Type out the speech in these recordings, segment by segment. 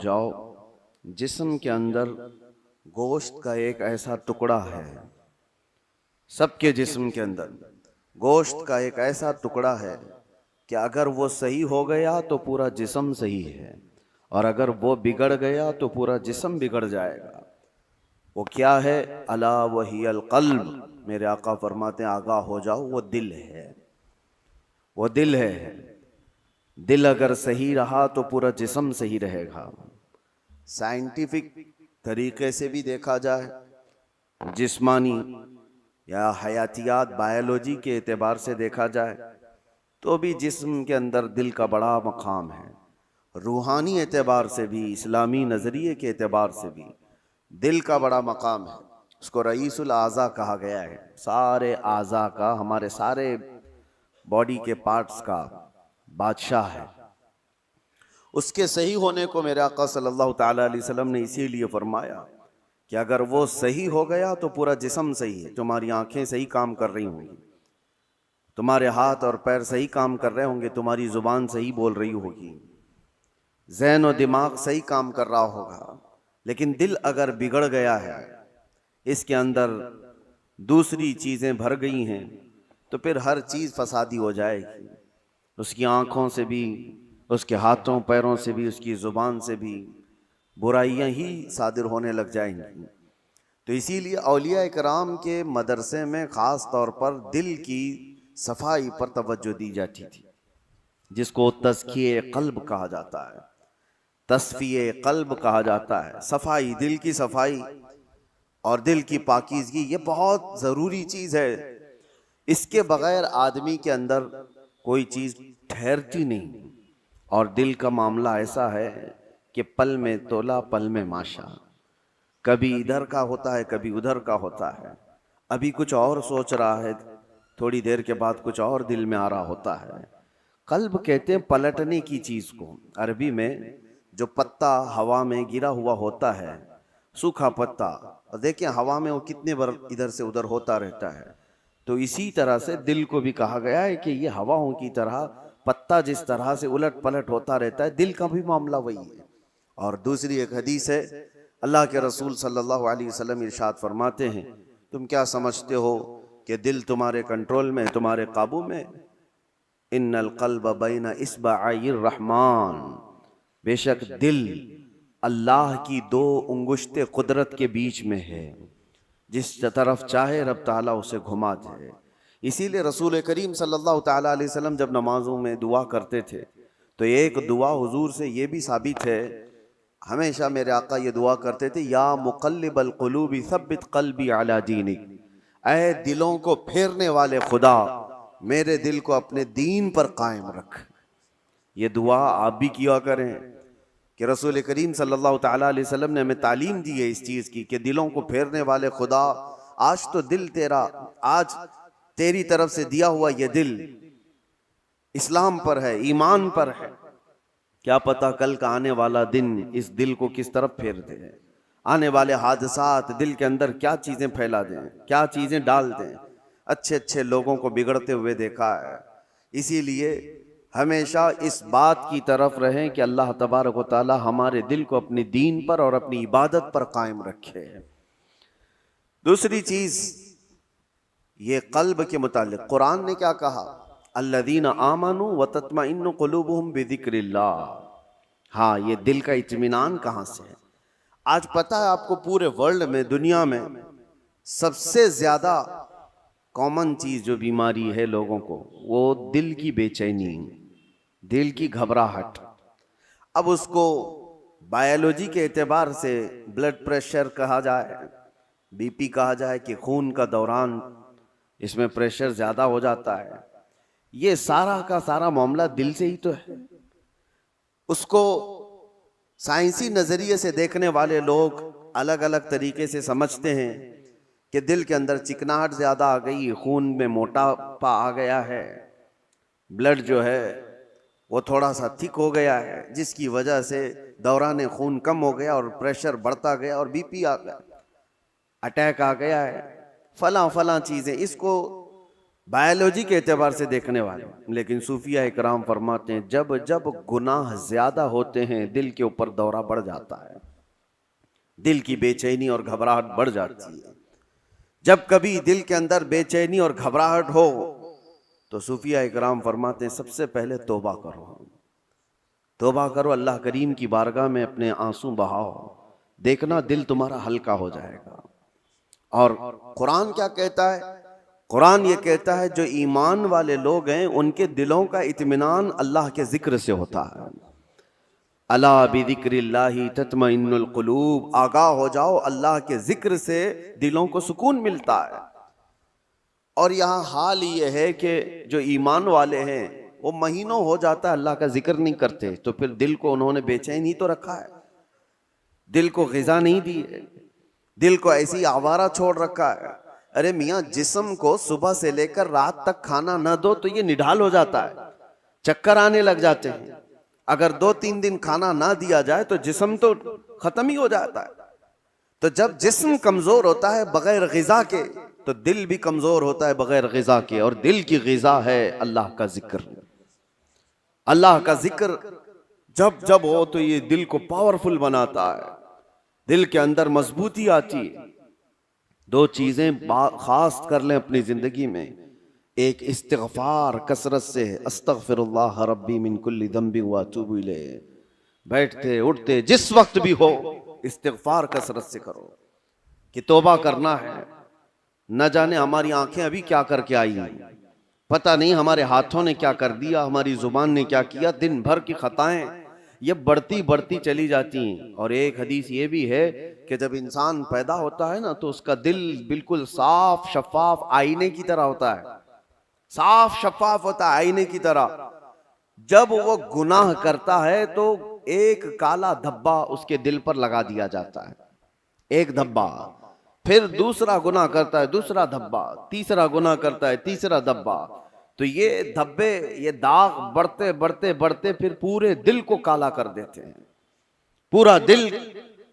جاؤ، جسم کے اندر گوشت کا ایک ایسا ٹکڑا ہے، سب کے جسم کے اندر گوشت کا ایک ایسا ٹکڑا ہے کہ اگر وہ صحیح ہو گیا تو پورا جسم صحیح ہے، اور اگر وہ بگڑ گیا تو پورا جسم بگڑ جائے گا۔ وہ کیا ہے؟ الا وہی القلب، میرے آقا فرماتے ہیں آگاہ ہو جاؤ، وہ دل ہے، وہ دل ہے۔ دل اگر صحیح رہا تو پورا جسم صحیح رہے گا۔ سائنٹیفک طریقے سے بھی دیکھا جائے، جسمانی یا حیاتیات بائیولوجی کے اعتبار سے دیکھا جائے تو بھی جسم کے اندر دل کا بڑا مقام ہے۔ روحانی اعتبار سے بھی، اسلامی نظریے کے اعتبار سے بھی دل کا بڑا مقام ہے۔ اس کو رئیس الاعضاء کہا گیا ہے، سارے اعضاء کا، ہمارے سارے باڈی کے پارٹس کا بادشاہ ہے۔ اس کے صحیح ہونے کو میرے آقا صلی اللہ تعالیٰ علیہ وسلم نے اسی لیے فرمایا کہ اگر وہ صحیح ہو گیا تو پورا جسم صحیح ہے۔ تمہاری آنکھیں صحیح کام کر رہی ہوں گی، تمہارے ہاتھ اور پیر صحیح کام کر رہے ہوں گے، تمہاری زبان صحیح بول رہی ہوگی، ذہن و دماغ صحیح کام کر رہا ہوگا۔ لیکن دل اگر بگڑ گیا ہے، اس کے اندر دوسری چیزیں بھر گئی ہیں، تو پھر ہر چیز فسادی ہو جائے گی۔ اس کی آنکھوں سے بھی، اس کے ہاتھوں پیروں سے بھی، اس کی زبان سے بھی برائیاں ہی صادر ہونے لگ جائیں گی۔ تو اسی لیے اولیاء کرام کے مدرسے میں خاص طور پر دل کی صفائی پر توجہ دی جاتی تھی، جس کو تزکیہ قلب کہا جاتا ہے، تصفیہ قلب کہا جاتا ہے۔ صفائی، دل کی صفائی اور دل کی پاکیزگی، یہ بہت ضروری چیز ہے۔ اس کے بغیر آدمی کے اندر کوئی چیز ٹھہرتی نہیں۔ اور دل کا معاملہ ایسا ہے کہ پل میں تولا پل میں ماشا، کبھی ادھر کا ہوتا ہے کبھی ادھر کا ہوتا ہے۔ ابھی کچھ اور سوچ رہا ہے، تھوڑی دیر کے بعد کچھ اور دل میں آ رہا ہوتا ہے۔ قلب کہتے ہیں پلٹنے کی چیز کو۔ عربی میں جو پتا ہوا میں گرا ہوا ہوتا ہے، سوکھا پتا، اور دیکھیں ہوا میں وہ کتنے بار ادھر سے ادھر ہوتا رہتا ہے، تو اسی طرح سے دل کو بھی کہا گیا ہے کہ یہ ہواؤں کی طرح پتا جس طرح سے الٹ پلٹ ہوتا رہتا ہے، دل کا بھی معاملہ وہی ہے۔ اور دوسری ایک حدیث ہے، اللہ کے رسول صلی اللہ علیہ وسلم ارشاد فرماتے ہیں، تم کیا سمجھتے ہو کہ دل تمہارے کنٹرول میں، تمہارے قابو میں؟ ان القلب بین اصبعی الرحمن، بے شک دل اللہ کی دو انگشت قدرت کے بیچ میں ہے، جس طرف چاہے رب تعالیٰ اسے گھما دے۔ اسی لیے رسول کریم صلی اللہ تعالیٰ علیہ وسلم جب نمازوں میں دعا کرتے تھے تو ایک دعا حضور سے یہ بھی ثابت ہے، ہمیشہ میرے آقا یہ دعا کرتے تھے، یا مقلب القلوب ثبت قلبی علی دینک، اے دلوں کو پھیرنے والے خدا، میرے دل کو اپنے دین پر قائم رکھ۔ یہ دعا آپ بھی کیا کریں کہ رسول کریم صلی اللہ تعالیٰ علیہ وسلم نے ہمیں تعلیم دی ہے اس چیز کی کہ دلوں کو پھیرنے والے خدا، آج تو دل تیرا، آج تیری طرف سے دیا ہوا یہ دل اسلام پر ہے، ایمان پر ہے، کیا پتا کل کا آنے والا دن اس دل کو کس طرف پھیر دے، آنے والے حادثات دل کے اندر کیا چیزیں پھیلا دیں، کیا چیزیں ڈال دیں۔ اچھے اچھے لوگوں کو بگڑتے ہوئے دیکھا ہے۔ اسی لیے ہمیشہ اس بات کی طرف رہیں کہ اللہ تبارک و تعالی ہمارے دل کو اپنی دین پر اور اپنی عبادت پر قائم رکھے۔ دوسری چیز یہ قلب کے متعلق قرآن نے کیا کہا؟ الذین آمنوا وتطمئن قلوبہم بذکر اللہ۔ ہاں، یہ دل کا اطمینان کہاں سے ہے؟ آج پتہ ہے آپ کو، پورے ورلڈ میں، دنیا میں سب سے زیادہ کامن چیز جو بیماری ہے لوگوں کو، وہ دل کی بے چینی، دل کی گھبراہٹ۔ اب اس کو بائیولوجی کے اعتبار سے بلڈ پریشر کہا جائے، بی پی کہا جائے کہ خون کا دوران اس میں پریشر زیادہ ہو جاتا ہے، یہ سارا کا سارا معاملہ دل سے ہی تو ہے۔ اس کو سائنسی نظریے سے دیکھنے والے لوگ الگ الگ طریقے سے سمجھتے ہیں کہ دل کے اندر چکناہٹ زیادہ آ گئی، خون میں موٹاپا آ گیا ہے، بلڈ جو ہے وہ تھوڑا سا تھک ہو گیا ہے، جس کی وجہ سے دوران خون کم ہو گیا اور پریشر بڑھتا گیا اور بی پی آ گیا، اٹیک آ گیا ہے، فلاں فلاں چیزیں۔ اس کو بایولوجی کے اعتبار سے دیکھنے والے، لیکن صوفیہ اکرام فرماتے ہیں جب جب گناہ زیادہ ہوتے ہیں دل کے اوپر دورہ بڑھ جاتا ہے، دل کی بے چینی اور گھبراہٹ بڑھ جاتی ہے۔ جب کبھی دل کے اندر بے چینی اور گھبراہٹ ہو تو صوفیہ اکرام فرماتے ہیں سب سے پہلے توبہ کرو، توبہ کرو، اللہ کریم کی بارگاہ میں اپنے آنسو بہاؤ، دیکھنا دل تمہارا ہلکا ہو جائے گا۔ اور قرآن کیا کہتا ہے؟ قرآن یہ کہتا ہے جو ایمان والے لوگ ہیں ان کے دلوں کا اطمینان اللہ کے ذکر سے ہوتا ہے۔ الا بذکر اللہ تطمئن القلوب، آگاہ ہو جاؤ اللہ کے ذکر سے دلوں کو سکون ملتا ہے۔ اور یہاں حال یہ ہے کہ جو ایمان والے ہیں وہ مہینوں ہو جاتا ہے اللہ کا ذکر نہیں کرتے، تو پھر دل کو انہوں نے بے چین ہی تو رکھا ہے، دل کو غذا نہیں دی ہے، دل کو ایسی آوارہ چھوڑ رکھا ہے۔ ارے میاں جسم کو صبح سے لے کر رات تک کھانا نہ دو تو یہ نڈھال ہو جاتا ہے، چکر آنے لگ جاتے ہیں۔ اگر 2-3 دن کھانا نہ دیا جائے تو جسم تو ختم ہی ہو جاتا ہے۔ تو جب جسم کمزور ہوتا ہے بغیر غذا کے تو دل بھی کمزور ہوتا ہے بغیر غذا کے، اور دل کی غذا ہے اللہ کا ذکر۔ اللہ کا ذکر جب جب ہو تو یہ دل کو پاورفل بناتا ہے، دل کے اندر مضبوطی آتی ہے۔ 2 چیزیں خاص کر لیں اپنی زندگی میں، ایک استغفار کثرت سے، استغفر اللہ ربی من کل ذنب واتوب الیہ، بیٹھتے اٹھتے جس وقت بھی ہو استغفار کثرت سے کرو کہ توبہ کرنا ہے۔ نہ جانے ہماری آنکھیں ابھی کیا کر کے آئی ہیں، پتہ نہیں ہمارے ہاتھوں نے کیا کر دیا، ہماری زبان نے کیا کیا، دن بھر کی خطائیں یہ بڑھتی بڑھتی چلی جاتی ہیں۔ اور ایک حدیث یہ بھی ہے کہ جب انسان پیدا ہوتا ہے نا تو اس کا دل بالکل صاف شفاف آئینے کی طرح ہوتا ہے، صاف شفاف ہوتا ہے آئینے کی طرح۔ جب وہ گناہ کرتا ہے تو ایک کالا دھبا اس کے دل پر لگا دیا جاتا ہے، ایک دھبا، پھر دوسرا گناہ کرتا ہے دوسرا دھبا، تیسرا گناہ کرتا ہے تیسرا دھبا، تو یہ دھبے یہ داغ بڑھتے بڑھتے بڑھتے پھر پورے دل کو کالا کر دیتے ہیں، پورا دل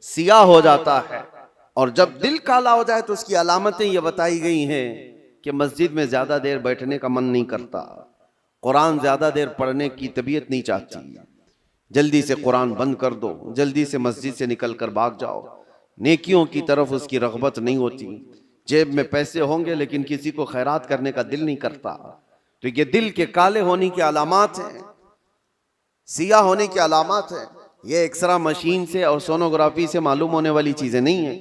سیاہ ہو جاتا ہے۔ اور جب دل کالا ہو جائے تو اس کی علامتیں یہ بتائی گئی ہیں کہ مسجد میں زیادہ دیر بیٹھنے کا من نہیں کرتا، قرآن زیادہ دیر پڑھنے کی طبیعت نہیں چاہتی، جلدی سے قرآن بند کر دو، جلدی سے مسجد سے نکل کر بھاگ جاؤ، نیکیوں کی طرف اس کی رغبت نہیں ہوتی، جیب میں پیسے ہوں گے لیکن کسی کو خیرات کرنے کا دل نہیں کرتا۔ تو یہ دل کے کالے ہونے کی علامات ہیں، سیاہ ہونے کی علامات ہیں۔ یہ ایکسرا مشین سے اور سونوگرافی سے معلوم ہونے والی چیزیں نہیں ہیں،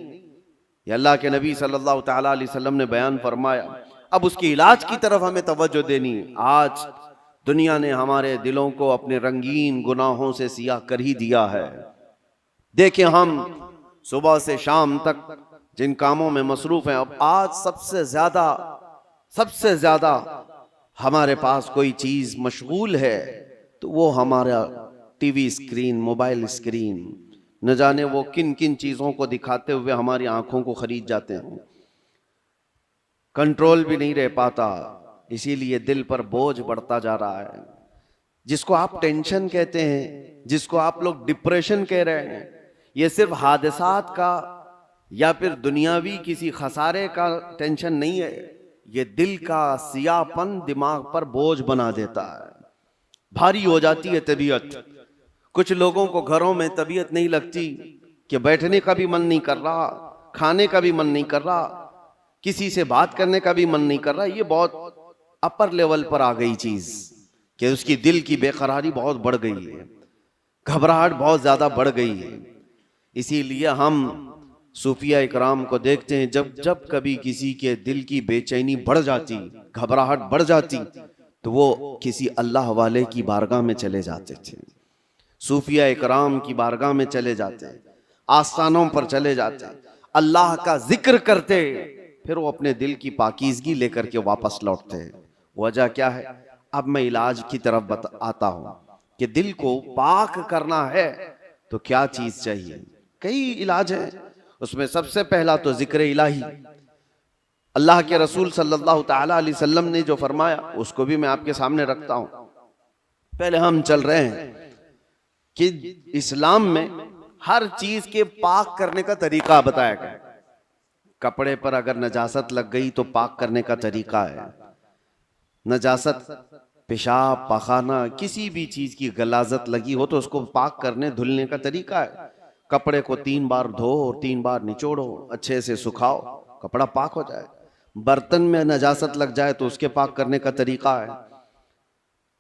یہ اللہ کے نبی صلی اللہ تعالیٰ علیہ وسلم نے بیان فرمایا۔ اب اس کی علاج کی طرف ہمیں توجہ دینی ہے۔ آج دنیا نے ہمارے دلوں کو اپنے رنگین گناہوں سے سیاہ کر ہی دیا ہے۔ دیکھیں ہم صبح سے شام تک جن کاموں میں مصروف ہیں، اب آج سب سے زیادہ ہمارے پاس کوئی چیز مشغول ہے تو وہ ہمارا T V screen, mobile screen, نہ جانے وہ کن کن چیزوں کو دکھاتے ہوئے ہماری آنکھوں کو خرید جاتے ہیں، کنٹرول بھی نہیں رہ پاتا، اسی لیے دل پر بوجھ بڑھتا جا رہا ہے۔ جس کو آپ ٹینشن کہتے ہیں، جس کو آپ لوگ ڈپریشن کہہ رہے ہیں، یہ صرف حادثات کا یا پھر دنیاوی کسی خسارے کا ٹینشن نہیں ہے، یہ دل کا سیاہ پن دماغ پر بوجھ بنا دیتا ہے، بھاری ہو جاتی ہے طبیعت۔ کچھ لوگوں کو گھروں میں طبیعت نہیں لگتی کہ بیٹھنے کا بھی من نہیں کر رہا، کھانے کا بھی من نہیں کر رہا، کسی سے بات کرنے کا بھی من نہیں کر رہا۔ یہ بہت اپر لیول پر آ گئی چیز کہ اس کی دل کی بے قراری بہت بڑھ گئی ہے، گھبراہٹ بہت زیادہ بڑھ گئی ہے۔ اسی لیے ہم صوفیہ اکرام کو دیکھتے ہیں جب جب کبھی کسی کے دل کی بے چینی بڑھ جاتی، گھبراہٹ بڑھ جاتی تو وہ کسی اللہ والے کی بارگاہ میں چلے جاتے تھے، صوفیہ اکرام کی بارگاہ میں چلے جاتے، آستانوں پر چلے جاتے، اللہ کا ذکر کرتے، پھر وہ اپنے دل کی پاکیزگی لے کر کے واپس لوٹتے۔ وجہ کیا ہے؟ اب میں علاج کی طرف آتا ہوں کہ دل کو پاک کرنا ہے تو کیا چیز چاہیے۔ کئی علاج ہیں، اس میں سب سے پہلا تو ذکر الہی۔ اللہ کے رسول صلی اللہ تعالیٰ علیہ وسلم نے جو فرمایا اس کو بھی میں آپ کے سامنے رکھتا ہوں۔ پہلے ہم چل رہے ہیں کہ اسلام میں ہر چیز کے پاک کرنے کا طریقہ بتایا گیا۔ کپڑے پر اگر نجاست لگ گئی تو پاک کرنے کا طریقہ ہے، نجاست پیشاب پخانہ کسی بھی چیز کی غلاظت لگی ہو تو اس کو پاک کرنے دھلنے کا طریقہ ہے. کپڑے کو 3 بار دھو اور 3 بار نچوڑو، اچھے سے سکھاؤ، کپڑا پاک ہو جائے. برتن میں نجاست لگ جائے تو اس کے پاک کرنے کا طریقہ ہے.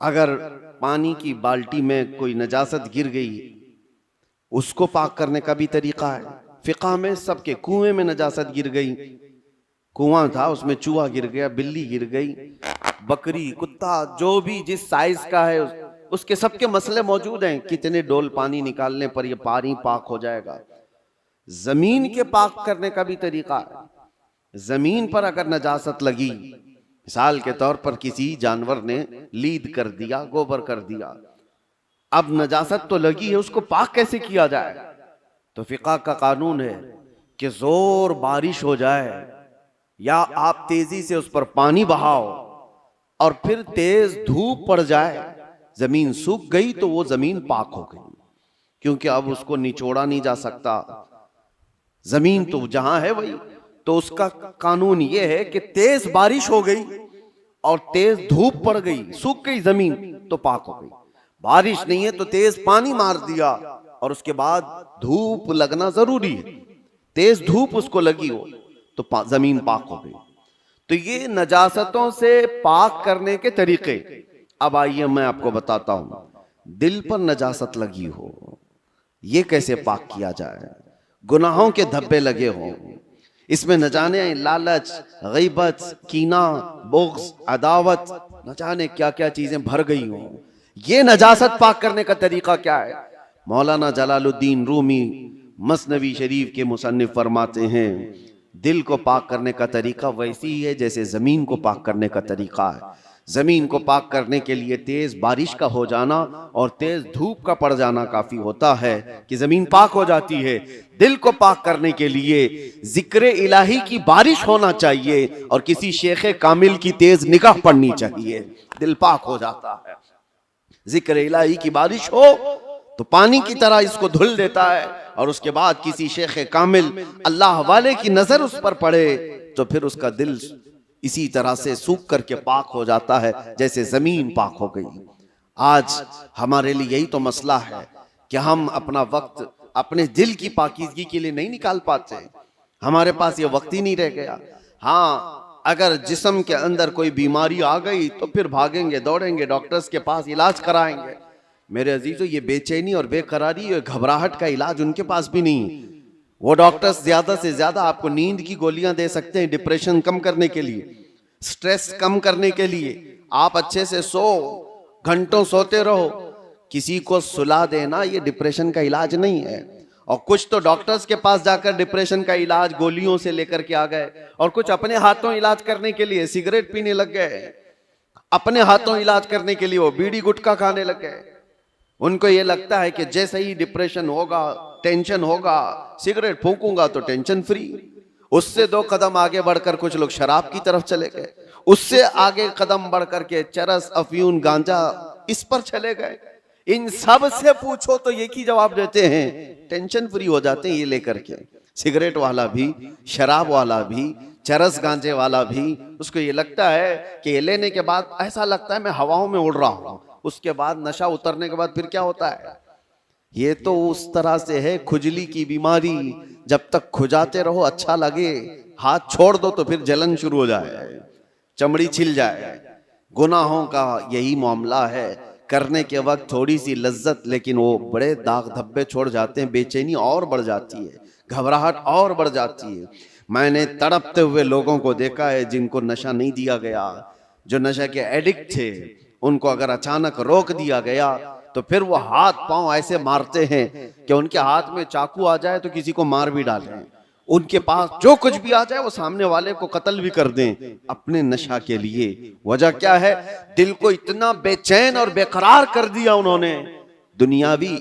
اگر پانی کی بالٹی میں کوئی نجاست گر گئی اس کو پاک کرنے کا بھی طریقہ ہے. فقہ میں سب کے کنویں میں نجاست گر گئی، کنواں تھا اس میں چوہا گر گیا، بلی گر گئی، بکری کتا جو بھی جس سائز کا ہے اس کے سب کے مسئلے موجود ہیں. کتنے ڈول پانی نکالنے پر یہ پانی پاک ہو جائے گا. زمین کے پاک کرنے کا بھی طریقہ ہے. زمین پر اگر نجاست لگی، مثال کے طور پر کسی جانور نے لید کر دیا، گوبر کر دیا، اب نجاست تو لگی ہے، اس کو پاک کیسے کیا جائے؟ تو فقہ کا قانون ہے کہ زور بارش ہو جائے یا آپ تیزی سے اس پر پانی بہاؤ اور پھر تیز دھوپ پڑ جائے، زمین سوکھ گئی تو وہ زمین پاک ہو گئی، کیونکہ اب اس کو نچوڑا نہیں جا سکتا. زمین تو جہاں ہے وہی. تو اس کا قانون یہ ہے کہ تیز بارش ہو گئی اور تیز دھوپ پڑ گئی، سوکھ گئی زمین تو پاک ہو گئی. بارش نہیں ہے تو تیز پانی مار دیا اور اس کے بعد دھوپ لگنا ضروری ہے، تیز دھوپ اس کو لگی ہو تو زمین پاک ہو گئی. تو یہ نجاستوں سے پاک کرنے کے طریقے. اب آئیے میں آپ کو بتاتا ہوں. دل پر نجاست لگی ہو یہ کیسے پاک کیا جائے؟ گناہوں کے دھبے لگے ہوں، اس میں نہ جانے لالچ، غیبت، کینہ، بغض، عداوت، نہ جانے کیا کیا چیزیں بھر گئی ہوں. یہ نجاست پاک کرنے کا طریقہ کیا ہے؟ مولانا جلال الدین رومی مثنوی شریف کے مصنف فرماتے ہیں دل کو پاک کرنے کا طریقہ ویسی ہی ہے جیسے زمین کو پاک کرنے کا طریقہ ہے. زمین کو پاک کرنے کے لیے تیز بارش کا ہو جانا اور تیز دھوپ کا پڑ جانا کافی ہوتا ہے کہ زمین پاک ہو جاتی ہے. دل کو پاک کرنے کے لیے ذکر الہی کی بارش ہونا چاہیے اور کسی شیخ کامل کی تیز نگاہ پڑنی چاہیے، دل پاک ہو جاتا ہے. ذکر الہی کی بارش ہو تو پانی کی طرح اس کو دھل دیتا ہے، اور اس کے بعد کسی شیخ کامل اللہ والے کی نظر اس پر پڑے تو پھر اس کا دل اسی طرح سے سوکھ کر کے پاک ہو جاتا ہے جیسے زمین پاک ہو گئی. آج ہمارے لیے یہی تو مسئلہ ہے کہ ہم اپنا وقت اپنے دل کی پاکیزگی کے لیے نہیں نکال پاتے. ہمارے پاس یہ وقت ہی نہیں رہ گیا. ہاں اگر جسم کے اندر کوئی بیماری آ گئی تو پھر بھاگیں گے، دوڑیں گے، ڈاکٹرز کے پاس علاج کرائیں گے. میرے عزیزو یہ بے چینی اور بے قراری اور گھبراہٹ کا علاج ان کے پاس بھی نہیں. وہ ڈاکٹرز زیادہ سے زیادہ آپ کو نیند کی گولیاں دے سکتے ہیں ڈپریشن کم کرنے کے لیے، سٹریس کم کرنے کے لیے. آپ اچھے سے سو، گھنٹوں سوتے رہو. کسی کو سلا دینا یہ ڈپریشن کا علاج نہیں ہے. اور کچھ تو ڈاکٹرز کے پاس جا کر ڈپریشن کا علاج گولیوں سے لے کر کے آ گئے، اور کچھ اپنے ہاتھوں علاج کرنے کے لیے سگریٹ پینے لگ گئے، اپنے ہاتھوں علاج کرنے کے لیے وہ بیڑی گٹکا کھانے لگ گئے. ان کو یہ لگتا ہے کہ جیسے ہی ڈپریشن ہوگا، ٹینشن ہوگا، سگریٹ پھونکوں گا تو ٹینشن فری. اس سے 2 قدم آگے بڑھ کر کچھ لوگ شراب کی طرف چلے گئے، اس سے آگے قدم بڑھ کر کے چرس، افیون، گانجا اس پر چلے گئے. ان سب سے پوچھو تو ایک ہی جواب دیتے ہیں، ٹینشن فری ہو جاتے ہیں یہ لے کر کے. سگریٹ والا بھی، شراب والا بھی، چرس گانجے والا بھی، اس کو یہ لگتا ہے کہ یہ لینے کے بعد ایسا لگتا ہے میں ہواؤں میں اڑ رہا ہوں. اس کے بعد نشہ اترنے کے بعد پھر کیا ہوتا ہے؟ یہ تو اس طرح سے ہے کھجلی کی بیماری. جب تک کھجاتے رہو اچھا لگے، ہاتھ چھوڑ دو تو پھر جلن شروع ہو جائے، چمڑی چھل جائے. گناہوں کا یہی معاملہ ہے، کرنے کے وقت تھوڑی سی لذت لیکن وہ بڑے داغ دھبے چھوڑ جاتے ہیں. بے چینی اور بڑھ جاتی ہے، گھبراہٹ اور بڑھ جاتی ہے. میں نے تڑپتے ہوئے لوگوں کو دیکھا ہے جن کو نشہ نہیں دیا گیا، جو نشہ کے ایڈکٹ تھے، ان کو اگر اچانک روک دیا گیا تو پھر وہ ہاتھ پاؤں ایسے مارتے ہیں کہ ان کے ہاتھ میں چاقو آ جائے تو کسی کو مار بھی ڈالیں. ان کے پاس جو کچھ بھی آ جائے وہ سامنے والے کو قتل بھی کر دیں اپنے نشہ کے لیے. وجہ کیا ہے؟ دل کو اتنا بے چین اور بے قرار کر دیا انہوں نے دنیاوی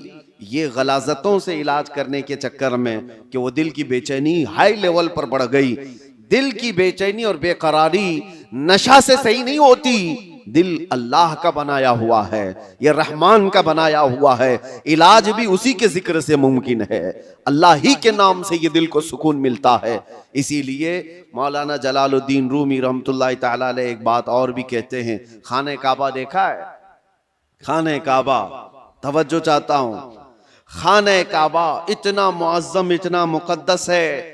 یہ غلاظتوں سے علاج کرنے کے چکر میں کہ وہ دل کی بے چینی ہائی لیول پر بڑھ گئی. دل کی بے چینی اور بے قراری نشہ سے صحیح نہیں ہوتی، دل اللہ کا بنایا ہوا ہے، یہ رحمان کا بنایا ہوا ہے، علاج بھی اسی کے ذکر سے ممکن ہے، اللہ ہی کے نام سے یہ دل کو سکون ملتا ہے۔ اسی لیے مولانا جلال الدین رومی رحمۃ اللہ تعالی علیہ ایک بات اور بھی کہتے ہیں، خانہ کعبہ دیکھا ہے؟ خانہ کعبہ، توجہ چاہتا ہوں، خانہ کعبہ اتنا معظم، اتنا مقدس ہے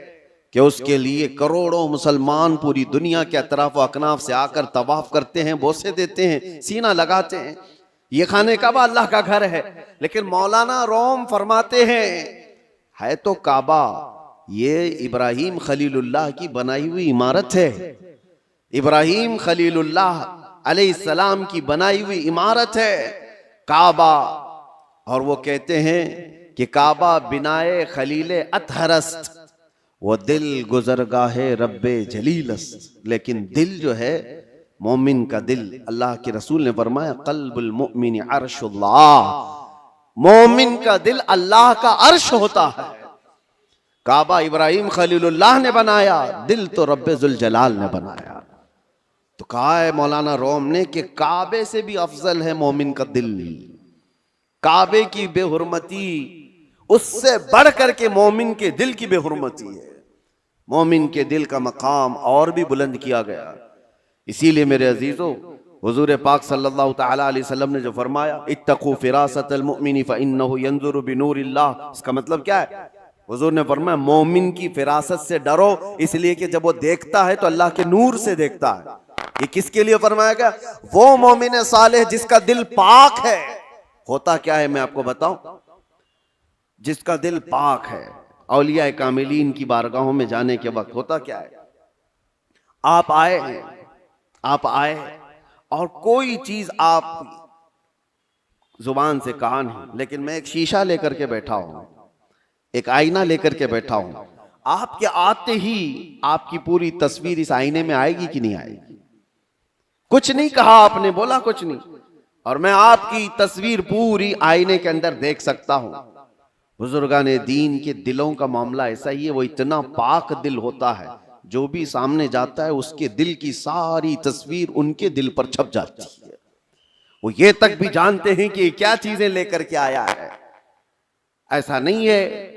کہ اس کے لیے کروڑوں مسلمان پوری دنیا کے اطراف و اکناف سے آ کر طواف کرتے ہیں، بوسے دیتے ہیں، سینہ لگاتے ہیں۔ یہ خانہ کعبہ اللہ کا گھر ہے، لیکن مولانا روم فرماتے ہیں ہے تو کعبہ، یہ ابراہیم خلیل اللہ کی بنائی ہوئی عمارت ہے، ابراہیم خلیل اللہ علیہ السلام کی بنائی ہوئی عمارت ہے کعبہ۔ اور وہ کہتے ہیں کہ کعبہ بنائے خلیل اطہر است، وہ دل گزرگاہ رب جلیل است، لیکن دل جو ہے مومن کا دل، اللہ کے رسول نے فرمایا قلب المؤمن عرش اللہ، مومن کا دل اللہ کا عرش ہوتا ہے۔ کعبہ ابراہیم خلیل اللہ نے بنایا، دل تو رب ذوالجلال نے بنایا۔ تو کہا ہے مولانا روم نے کہ کعبے سے بھی افضل ہے مومن کا دل، کعبے کی بے حرمتی اس سے بڑھ کر کے مومن کے دل کی بے حرمتی ہے، مومن کے دل کا مقام اور بھی بلند کیا گیا۔ اسی لیے میرے عزیزو، حضور پاک صلی اللہ تعالی علیہ وسلم نے جو فرمایا اتقوا فراست المؤمن فإنه ينظر بنور اللہ، اس کا مطلب کیا ہے؟ حضور نے فرمایا مومن کی فراست سے ڈرو، اس لیے کہ جب وہ دیکھتا ہے تو اللہ کے نور سے دیکھتا ہے۔ یہ کس کے لیے فرمایا گیا؟ وہ مومن صالح جس کا دل پاک ہے۔ ہوتا کیا ہے میں آپ کو بتاؤں، جس کا دل پاک ہے، اولیاء کاملین کی بارگاہوں میں جانے کے وقت ہوتا کیا ہے، آپ آئے ہیں، آپ آئے اور کوئی چیز آپ زبان سے کہا نہیں، لیکن میں ایک شیشہ لے کر کے بیٹھا ہوں، ایک آئینہ لے کر کے بیٹھا ہوں، آپ کے آتے ہی آپ کی پوری تصویر اس آئینے میں آئے گی کہ نہیں آئے گی؟ کچھ نہیں کہا آپ نے، بولا کچھ نہیں، اور میں آپ کی تصویر پوری آئینے کے اندر دیکھ سکتا ہوں۔ بزرگان دین کے دلوں کا معاملہ ایسا ہی ہے، وہ اتنا پاک دل ہوتا ہے، جو بھی سامنے جاتا ہے اس کے دل کی ساری تصویر ان کے دل پر چھپ جاتی ہے، وہ یہ تک بھی جانتے ہیں کہ یہ کیا چیزیں لے کر کے آیا ہے۔ ایسا نہیں ہے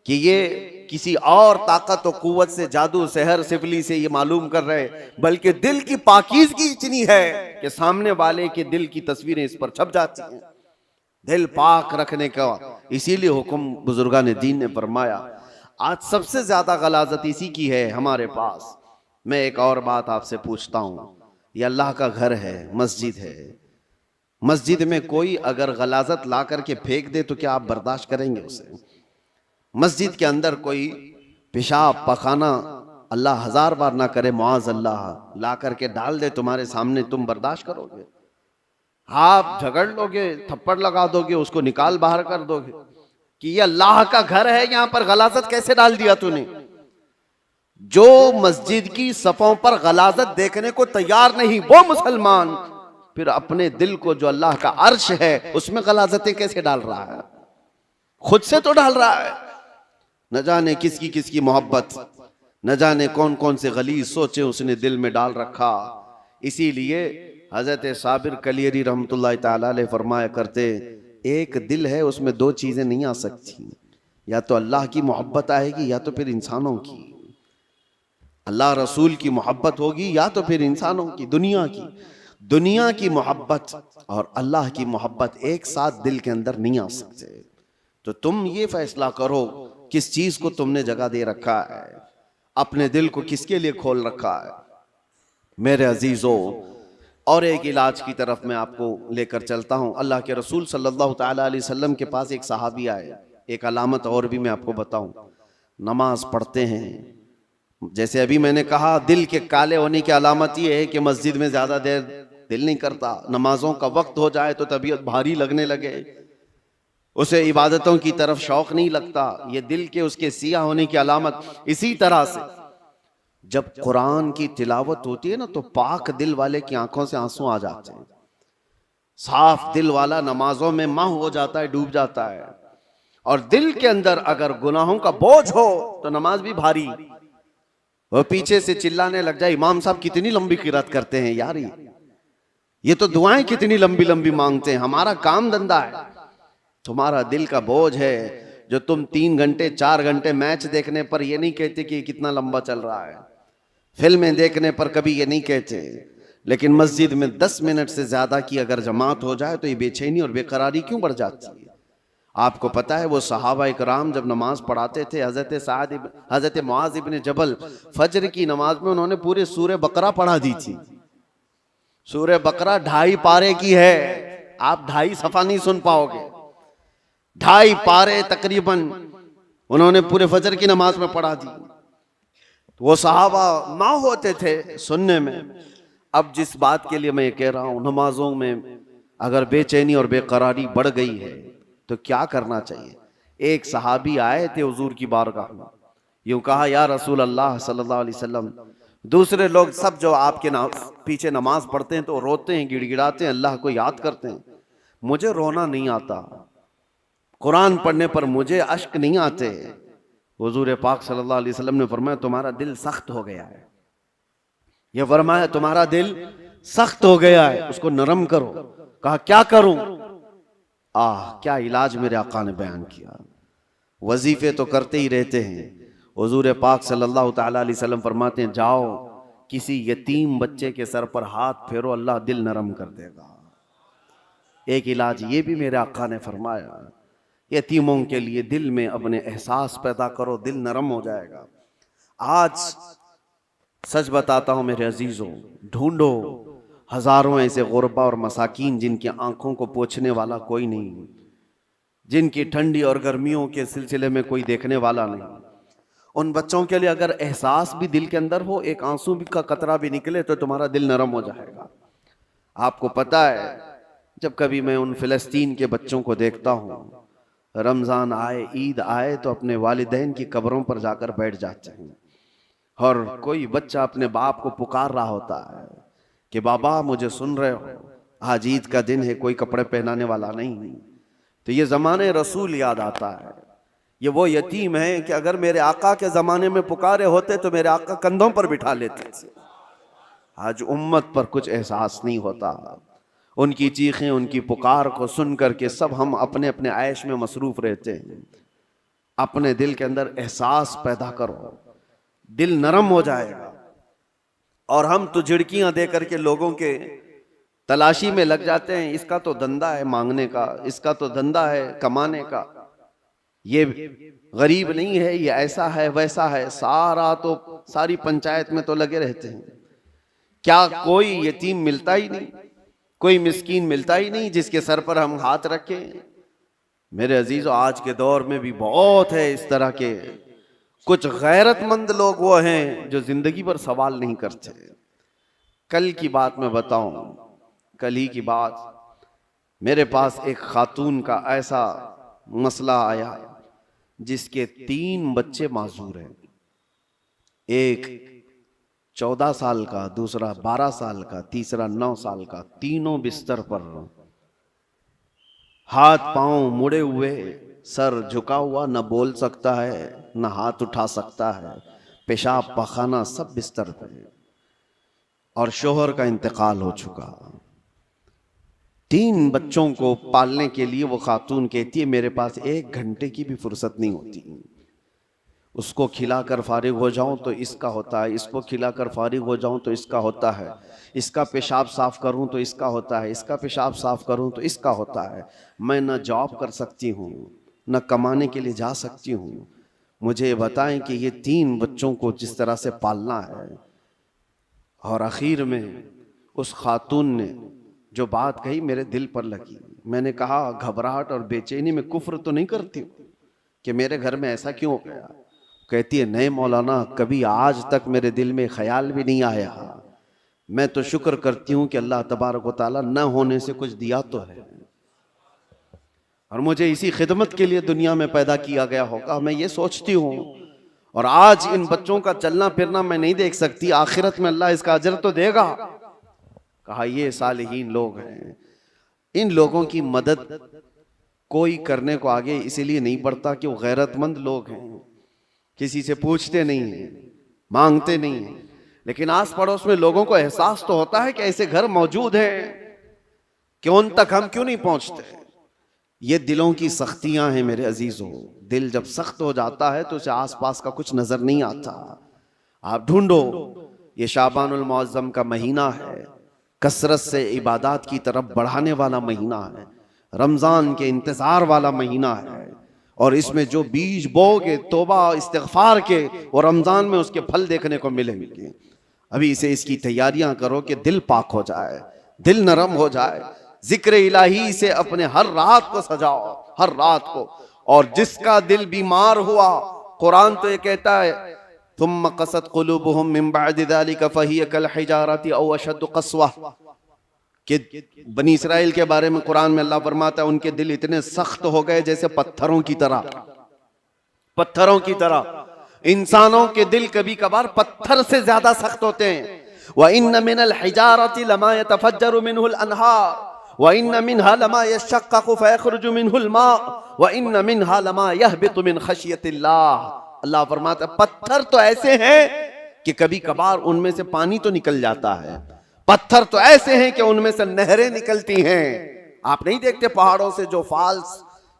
کہ یہ کسی اور طاقت و قوت سے، جادو سحر سفلی سے یہ معلوم کر رہے، بلکہ دل کی پاکیزگی اتنی ہے کہ سامنے والے کے دل کی تصویریں اس پر چھپ جاتی ہیں، دل پاک رکھنے کا اسی لیے حکم بزرگان دین نے فرمایا۔ آج سب سے زیادہ غلاظت اسی کی ہے ہمارے پاس۔ میں ایک اور بات آپ سے پوچھتا ہوں، یہ اللہ کا گھر ہے، مسجد ہے، مسجد میں کوئی اگر غلاظت لا کر کے پھینک دے تو کیا آپ برداشت کریں گے اسے؟ مسجد کے اندر کوئی پیشاب پخانہ اللہ ہزار بار نہ کرے معاذ اللہ لا کر کے ڈال دے تمہارے سامنے، تم برداشت کرو گے؟ آپ جھگڑ لو گے، تھپڑ لگا دو گے، اس کو نکال باہر کر دو گے کہ یہ اللہ کا گھر ہے، یہاں پر غلاظت کیسے ڈال دیا تو نے؟ جو مسجد کی صفوں پر غلاظت دیکھنے کو تیار نہیں وہ مسلمان پھر اپنے دل کو جو اللہ کا عرش ہے اس میں غلاظتیں کیسے ڈال رہا ہے؟ خود سے تو ڈال رہا ہے، نہ جانے کس کی محبت، نہ جانے کون کون سے غلیظ سوچے اس نے دل میں ڈال رکھا۔ اسی لیے حضرت صابر کلیری رحمت اللہ تعالی علیہ فرمایا کرتے، ایک دل ہے اس میں دو چیزیں نہیں آ سکتی، یا تو اللہ کی محبت آئے گی یا تو پھر انسانوں کی، اللہ رسول کی محبت ہوگی یا تو پھر انسانوں کی، دنیا کی محبت اور اللہ کی محبت ایک ساتھ دل کے اندر نہیں آ سکتے۔ تو تم یہ فیصلہ کرو کس چیز کو تم نے جگہ دے رکھا ہے، اپنے دل کو کس کے لیے کھول رکھا ہے۔ میرے عزیزو، اور ایک علاج کی طرف میں آپ کو لے کر چلتا ہوں۔ اللہ کے رسول صلی اللہ تعالی علیہ وسلم کے پاس ایک صحابی آئے، ایک علامت اور بھی میں آپ کو بتاؤں، نماز پڑھتے ہیں، جیسے ابھی میں نے کہا دل کے کالے ہونے کی علامت یہ ہے کہ مسجد میں زیادہ دیر دل نہیں کرتا، نمازوں کا وقت ہو جائے تو طبیعت بھاری لگنے لگے، اسے عبادتوں کی طرف شوق نہیں لگتا، یہ دل کے اس کے سیاہ ہونے کی علامت۔ اسی طرح سے جب قرآن کی تلاوت ہوتی ہے نا تو پاک دل والے کی آنکھوں سے آنسو آ جاتے ہیں، صاف دل والا نمازوں میں ماہ ہو جاتا ہے، ڈوب جاتا ہے، اور دل کے اندر اگر گناہوں کا بوجھ ہو تو نماز بھی بھاری، وہ پیچھے سے چلانے لگ جائے امام صاحب کتنی لمبی قرات کرتے ہیں یار، یہ تو دعائیں کتنی لمبی لمبی مانگتے ہیں، ہمارا کام دھندا ہے، تمہارا دل کا بوجھ ہے جو تم 3 گھنٹے 4 گھنٹے میچ دیکھنے پر یہ نہیں کہتے کہ یہ کتنا لمبا چل رہا ہے، فلمیں دیکھنے پر کبھی یہ نہیں کہتے، لیکن مسجد میں 10 منٹ سے زیادہ کی اگر جماعت ہو جائے تو یہ بے چینی اور بے قراری کیوں بڑھ جاتی ہے؟ آپ کو پتا ہے وہ صحابہ اکرام جب نماز پڑھاتے تھے، حضرت معاذ ابن جبل فجر کی نماز میں انہوں نے پورے سورہ بقرہ پڑھا دی تھی۔ سورہ بقرہ 2.5 پارے کی ہے، آپ 2.5 صفحہ نہیں سن پاؤ گے، 2.5 پارے تقریباً انہوں نے پورے فجر کی نماز میں پڑھا دی۔ وہ صحابہ ماں ہوتے تھے سننے میں۔ اب جس بات کے لیے میں یہ کہہ رہا ہوں، نمازوں میں اگر بے چینی اور بے قراری بڑھ گئی ہے تو کیا کرنا چاہیے؟ ایک صحابی آئے تھے حضور کی بارگاہ میں، یوں کہا یا رسول اللہ صلی اللہ علیہ وسلم، دوسرے لوگ سب جو آپ کے پیچھے نماز پڑھتے ہیں تو روتے ہیں، گڑ گڑاتے ہیں، اللہ کو یاد کرتے ہیں، مجھے رونا نہیں آتا، قرآن پڑھنے پر مجھے اشک نہیں آتے۔ حضور پاک صلی اللہ علیہ وسلم نے فرمایا تمہارا دل سخت ہو گیا ہے، یہ فرمایا تمہارا دل سخت ہو گیا ہے، اس کو نرم کرو۔ کہا کیا کروں؟ کیا علاج میرے آقا نے بیان کیا۔ وظیفے تو کرتے ہی رہتے ہیں، حضور پاک صلی اللہ تعالیٰ علیہ وسلم فرماتے ہیں جاؤ کسی یتیم بچے کے سر پر ہاتھ پھیرو، اللہ دل نرم کر دے گا۔ ایک علاج یہ بھی میرے آقا نے فرمایا، یتیموں کے لیے دل میں اپنے احساس پیدا کرو، دل نرم ہو جائے گا۔ آج سچ بتاتا ہوں میرے عزیزوں، ڈھونڈو ہزاروں ایسے غربا اور مساکین جن کی آنکھوں کو پوچھنے والا کوئی نہیں، جن کی ٹھنڈی اور گرمیوں کے سلسلے میں کوئی دیکھنے والا نہیں۔ ان بچوں کے لیے اگر احساس بھی دل کے اندر ہو، ایک آنسو کا قطرہ بھی نکلے تو تمہارا دل نرم ہو جائے گا۔ آپ کو پتا ہے جب کبھی میں ان فلسطین کے بچوں کو دیکھتا ہوں، رمضان آئے عید آئے تو اپنے والدین کی قبروں پر جا کر بیٹھ جاتے ہیں، اور کوئی بچہ اپنے باپ کو پکار رہا ہوتا ہے کہ بابا مجھے سن رہے ہو، آج عید کا دن ہے، کوئی کپڑے پہنانے والا نہیں۔ تو یہ زمانے رسول یاد آتا ہے، یہ وہ یتیم ہے کہ اگر میرے آقا کے زمانے میں پکارے ہوتے تو میرے آقا کندھوں پر بٹھا لیتے تھے۔ آج امت پر کچھ احساس نہیں ہوتا، ان کی چیخیں ان کی پکار کو سن کر کے سب ہم اپنے اپنے عیش میں مصروف رہتے ہیں۔ اپنے دل کے اندر احساس پیدا کرو، دل نرم ہو جائے گا۔ اور ہم تو جھڑکیاں دے کر کے لوگوں کے تلاشی میں لگ جاتے ہیں، اس کا تو دھندا ہے مانگنے کا، اس کا تو دھندا ہے کمانے کا، یہ غریب نہیں ہے، یہ ایسا ہے ویسا ہے، ساری پنچایت میں تو لگے رہتے ہیں۔ کیا کوئی یتیم ملتا ہی نہیں، کوئی مسکین ملتا ہی نہیں جس کے سر پر ہم ہاتھ رکھیں؟ میرے عزیزو آج کے دور میں بھی بہت ہے اس طرح کے، کچھ غیرت مند لوگ وہ ہیں جو زندگی پر سوال نہیں کرتے۔ کل کی بات میں بتاؤں، کل ہی کی بات، میرے پاس ایک خاتون کا ایسا مسئلہ آیا جس کے 3 بچے معذور ہیں، ایک 14 سال کا، دوسرا 12 سال کا، تیسرا 9 سال کا، تینوں بستر پر، ہاتھ پاؤں مڑے ہوئے، سر جھکا ہوا، نہ بول سکتا ہے نہ ہاتھ اٹھا سکتا ہے، پیشاب پخانہ سب بستر پہ، اور شوہر کا انتقال ہو چکا۔ 3 بچوں کو پالنے کے لیے وہ خاتون کہتی ہے میرے پاس 1 گھنٹے کی بھی فرصت نہیں ہوتی، اس کو کھلا کر فارغ ہو جاؤں تو اس کا ہوتا ہے، اس کو کھلا کر فارغ ہو جاؤں تو اس کا ہوتا ہے، اس کا پیشاب صاف کروں تو اس کا ہوتا ہے، اس کا پیشاب صاف کروں تو اس کا ہوتا ہے۔ میں نہ جاب کر سکتی ہوں نہ کمانے کے لیے جا سکتی ہوں، مجھے یہ بتائیں کہ یہ 3 بچوں کو جس طرح سے پالنا ہے۔ اور اخیر میں اس خاتون نے جو بات کہی میرے دل پر لگی۔ میں نے کہا گھبراہٹ اور بے چینی میں کفر تو نہیں کرتی ہوں کہ میرے گھر میں ایسا کیوں ہو گیا؟ کہتی ہے نہیں مولانا، کبھی آج تک میرے دل میں خیال بھی نہیں آیا، میں تو شکر کرتی ہوں کہ اللہ تبارک و تعالیٰ نہ ہونے سے کچھ دیا تو ہے، اور مجھے اسی خدمت کے لیے دنیا میں پیدا کیا گیا ہوگا، میں یہ سوچتی ہوں۔ اور آج ان بچوں کا چلنا پھرنا میں نہیں دیکھ سکتی، آخرت میں اللہ اس کا اجر تو دے گا۔ کہا یہ صالحین لوگ ہیں، ان لوگوں کی مدد کوئی کرنے کو آگے اسی لیے نہیں بڑھتا کہ وہ غیرت مند لوگ ہیں، کسی سے پوچھتے نہیں ہیں، مانگتے نہیں ہیں، لیکن آس پڑوس میں لوگوں کو احساس تو ہوتا ہے کہ ایسے گھر موجود ہیں کہ ان تک ہم کیوں نہیں پہنچتے؟ یہ دلوں کی سختیاں ہیں میرے عزیزوں. دل جب سخت ہو جاتا ہے تو اسے آس پاس کا کچھ نظر نہیں آتا. آپ ڈھونڈو، یہ شعبان المعظم کا مہینہ ہے، کثرت سے عبادات کی طرف بڑھانے والا مہینہ ہے، رمضان کے انتظار والا مہینہ ہے، اور اس میں جو بیج بو گے توبہ استغفار کے، وہ رمضان میں اس کے پھل دیکھنے کو ملیں گے. ابھی سے اس کی تیاریاں کرو کہ دل پاک ہو جائے، دل نرم ہو جائے. ذکر الہی سے اپنے ہر رات کو سجاؤ، ہر رات کو. اور جس کا دل بیمار ہوا، قرآن تو یہ کہتا ہے ثم قست قلوبهم من بعد ذلك فهي كالحجارة او اشد قسوة، کہ بنی اسرائیل کے بارے میں قرآن میں اللہ فرماتا ہے ان کے دل اتنے سخت ہو گئے جیسے پتھروں کی طرح. پتھروں کی طرح. انسانوں کے دل کبھی کبھار پتھر سے زیادہ سخت ہوتے ہیں. وَإِنَّ مِنَ الْحِجَارَةِ لَمَا يَتَفَجَّرُ مِنْهُ الْأَنْهَارُ وَإِنَّ مِنْهَا لَمَا يَشَّقَّقُ فَيَخْرُجُ مِنْهُ الْمَاءُ وَإِنَّ مِنْهَا لَمَا يَهْبِطُ مِنْ خَشْيَةِ اللَّهِ. اللہ فرماتا ہے پتھر تو ایسے ہیں کہ کبھی کبھار ان میں سے پانی تو نکل جاتا ہے. پتھر تو ایسے ہیں کہ ان میں سے نہریں نکلتی ہیں. آپ نہیں دیکھتے پہاڑوں سے جو فالس،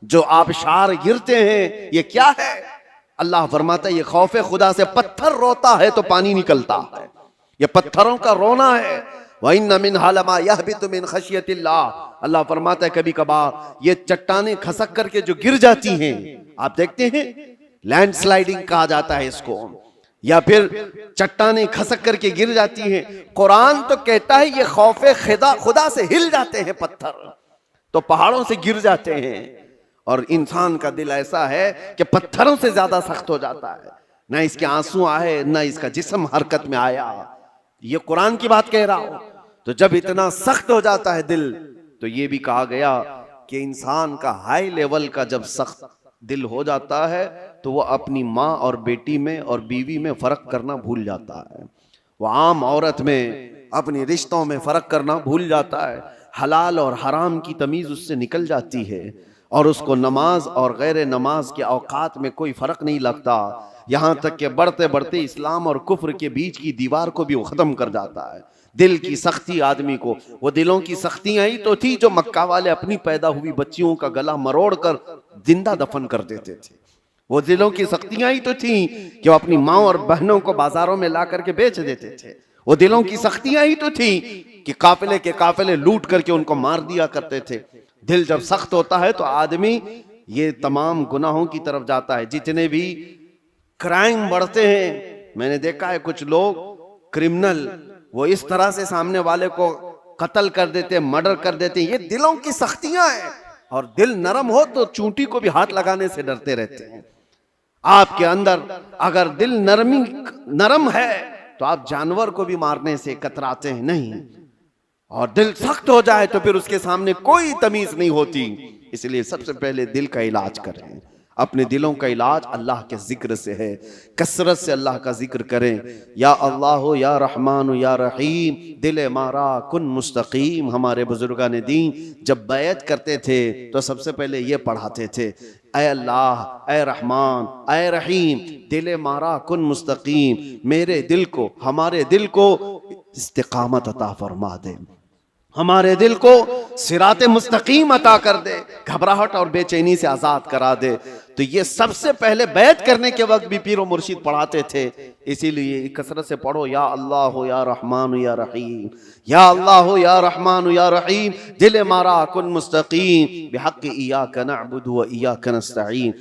جو آبشار گرتے ہیں، یہ کیا ہے؟ اللہ فرماتا ہے یہ خوف خدا سے پتھر روتا ہے تو پانی نکلتا ہے. یہ پتھروں کا رونا ہے. وَإِنَّ مِنْهَا لَمَا يَهْبِطُ مِنْ خَشْيَةِ اللَّهِ. اللہ فرماتا ہے کبھی کبھار یہ چٹانیں کھسک کر کے جو گر جاتی ہیں، آپ دیکھتے ہیں لینڈ سلائیڈنگ کہا جاتا ہے اس کو، یا پھر چٹانیں کھسک کر کے گر جاتی ہیں. قرآن تو کہتا ہے یہ خوف خدا سے ہل جاتے ہیں پتھر، تو پہاڑوں سے گر جاتے ہیں. اور انسان کا دل ایسا ہے کہ پتھروں سے زیادہ سخت ہو جاتا ہے. نہ اس کے آنسو آئے، نہ اس کا جسم حرکت میں آیا. یہ قرآن کی بات کہہ رہا ہوں. تو جب اتنا سخت ہو جاتا ہے دل، تو یہ بھی کہا گیا کہ انسان کا ہائی لیول کا جب سخت دل ہو جاتا ہے تو وہ اپنی ماں اور بیٹی میں اور بیوی میں فرق کرنا بھول جاتا ہے. وہ عام عورت میں، اپنی رشتوں میں فرق کرنا بھول جاتا ہے. حلال اور حرام کی تمیز اس سے نکل جاتی ہے، اور اس کو نماز اور غیر نماز کے اوقات میں کوئی فرق نہیں لگتا. یہاں تک کہ بڑھتے بڑھتے اسلام اور کفر کے بیچ کی دیوار کو بھی وہ ختم کر جاتا ہے. دل کی سختی آدمی کو، وہ دلوں کی سختیاں ہی تو تھی جو مکہ والے اپنی پیدا ہوئی بچیوں کا گلا مروڑ کر زندہ دفن کر دیتے تھے. وہ دلوں کی سختیاں ہی تو تھیں کہ وہ اپنی ماں اور بہنوں کو بازاروں میں لا کر کے بیچ دیتے تھے. وہ دلوں کی سختیاں ہی تو تھیں کہ قافلے کے قافلے لوٹ کر کے ان کو مار دیا کرتے تھے. دل جب سخت ہوتا ہے تو آدمی یہ تمام گناہوں کی طرف جاتا ہے. جتنے بھی کرائم بڑھتے ہیں، میں نے دیکھا ہے کچھ لوگ کرمنل وہ اس طرح سے سامنے والے کو قتل کر دیتے، مرڈر کر دیتے. یہ دلوں کی سختیاں ہیں. اور دل نرم ہو تو چونٹی کو بھی ہاتھ لگانے سے ڈرتے رہتے ہیں. آپ کے اندر اگر دل نرم ہے تو آپ جانور کو بھی مارنے سے کتراتے ہیں نہیں. اور دل سخت ہو جائے تو پھر اس کے سامنے کوئی تمیز نہیں ہوتی. اس لیے سب سے پہلے دل کا علاج کریں. اپنے دلوں کا علاج اللہ کے ذکر سے ہے. کثرت سے اللہ کا ذکر کریں. یا اللہ یا رحمان یا رحیم، دل مارا کن مستقیم. ہمارے بزرگان دین جب بیعت کرتے تھے تو سب سے پہلے یہ پڑھاتے تھے، اے اللہ، اے رحمان، اے رحیم، دل مارا کن مستقیم. میرے دل کو، ہمارے دل کو استقامت عطا فرما دے، ہمارے دل کو صراط مستقیم عطا کر دے، گھبراہٹ اور بے چینی سے آزاد کرا دے. تو یہ سب سے پہلے بیعت کرنے کے وقت بھی پیر و مرشد پڑھاتے تھے. اسی لیے کثرت سے پڑھو، یا اللہ یا رحمان یا رحیم، یا اللہ یا رحمان یا رحیم، دل مارا کن مستقیم، بحق ایاک نعبد و ایاک نستعین.